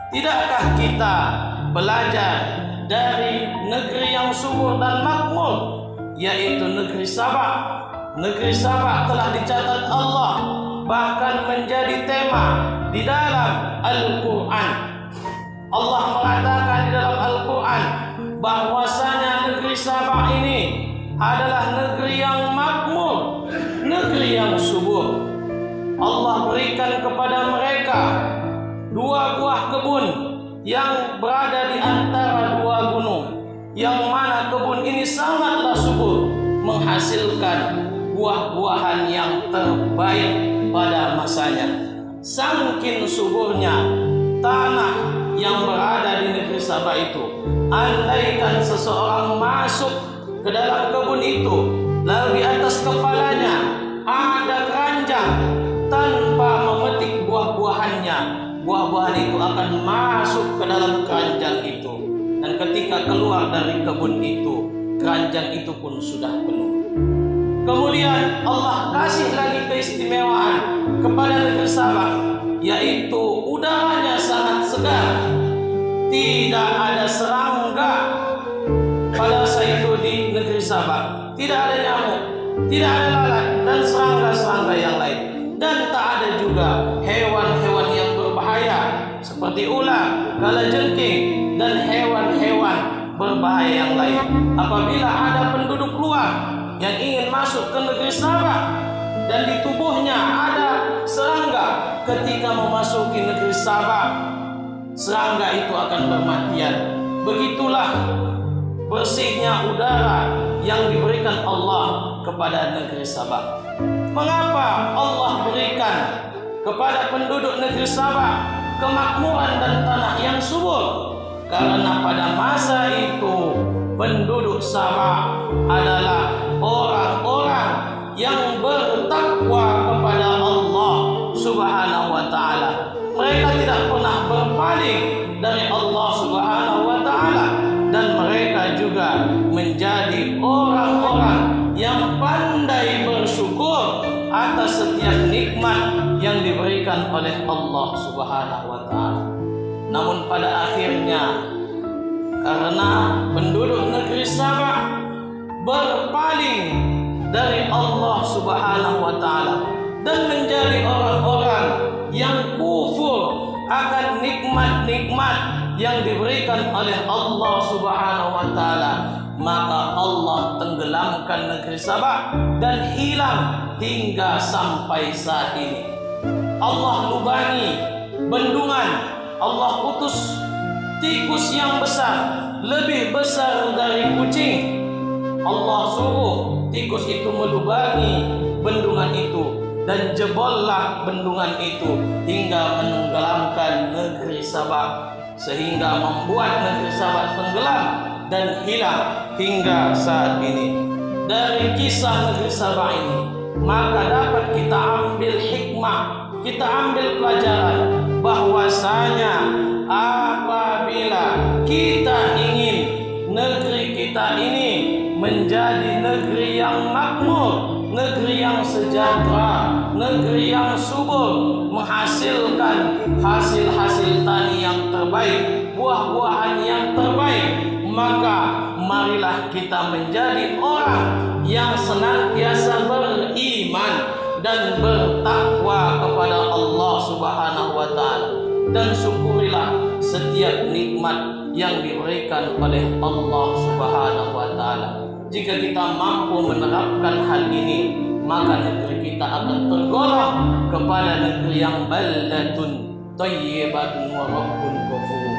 Tidakkah kita belajar dari negeri yang subur dan makmur, yaitu negeri Sabah? Negeri Sabah telah dicatat Allah bahkan menjadi tema di dalam Al-Quran. Allah mengatakan di dalam Al-Quran bahwasanya negeri Sabah ini adalah negeri yang makmur, negeri yang subur. Allah berikan kepada mereka 2 buah kebun yang berada di antara 2 gunung, yang mana kebun ini sangatlah subur, menghasilkan buah-buahan yang terbaik pada masanya. Saking suburnya tanah yang berada di negeri Sabah itu, andaikan seseorang masuk ke dalam kebun itu, lalu di atas kepalanya ada keranjang, tanpa memetik buah-buahannya, buah-buahan itu akan masuk ke dalam keranjang itu, dan ketika keluar dari kebun itu, keranjang itu pun sudah penuh. Kemudian Allah kasih lagi keistimewaan kepada negeri Sabah, yaitu udaranya sangat segar, tidak ada serangga pada saat itu di negeri Sabah, tidak ada nyamuk, tidak ada lalat dan serangga-serangga yang lain, dan tak ada juga hewan-hewan yang berbahaya seperti ular, kalajengking dan hewan-hewan berbahaya yang lain. Apabila ada penduduk luar yang ingin masuk ke negeri Sabah dan di tubuhnya ada serangga, ketika memasuki negeri Sabah, serangga itu akan bermatian. Begitulah bersihnya udara yang diberikan Allah kepada negeri Sabah. Mengapa Allah berikan kepada penduduk negeri Sabah kemakmuran dan tanah yang subur? Karena pada masa itu penduduk Sabah adalah orang-orang yang bertakwa kepada Allah Subhanahu wa ta'ala. Mereka tidak pernah berpaling dari Allah Subhanahu wa ta'ala, dan mereka juga menjadi orang-orang yang pandai bersyukur atas setiap nikmat yang diberikan oleh Allah Subhanahu wa ta'ala. Namun pada akhirnya, karena penduduk negeri Sabah berpaling dari Allah Subhanahu wa ta'ala dan menjadi orang-orang yang kufur akan nikmat-nikmat yang diberikan oleh Allah Subhanahu wa ta'ala, maka Allah tenggelamkan negeri Sabah dan hilang hingga sampai saat ini. Allah lubangi bendungan, Allah utus tikus yang besar, lebih besar dari kucing. Allah suruh tikus itu melubangi bendungan itu, dan jebollah bendungan itu hingga menenggelamkan negeri Sabah, sehingga membuat negeri Sabah tenggelam dan hilang hingga saat ini. Dari kisah negeri Sabah ini, maka dapat kita ambil hikmah, kita ambil pelajaran bahwasanya apabila kita ingin negeri kita ini menjadi negeri yang makmur, negeri yang sejahtera, negeri yang subur, menghasilkan hasil-hasil tani yang terbaik, buah-buahan yang terbaik, maka marilah kita menjadi orang yang senantiasa beriman dan bertakwa kepada Allah Subhanahu wa ta'ala, dan syukurilah setiap nikmat yang diberikan oleh Allah Subhanahu wa ta'ala. Jika kita mampu menerapkan hal ini, maka negeri kita akan tergolong kepada negeri yang baldatun thayyibatun wa rabbun ghafur.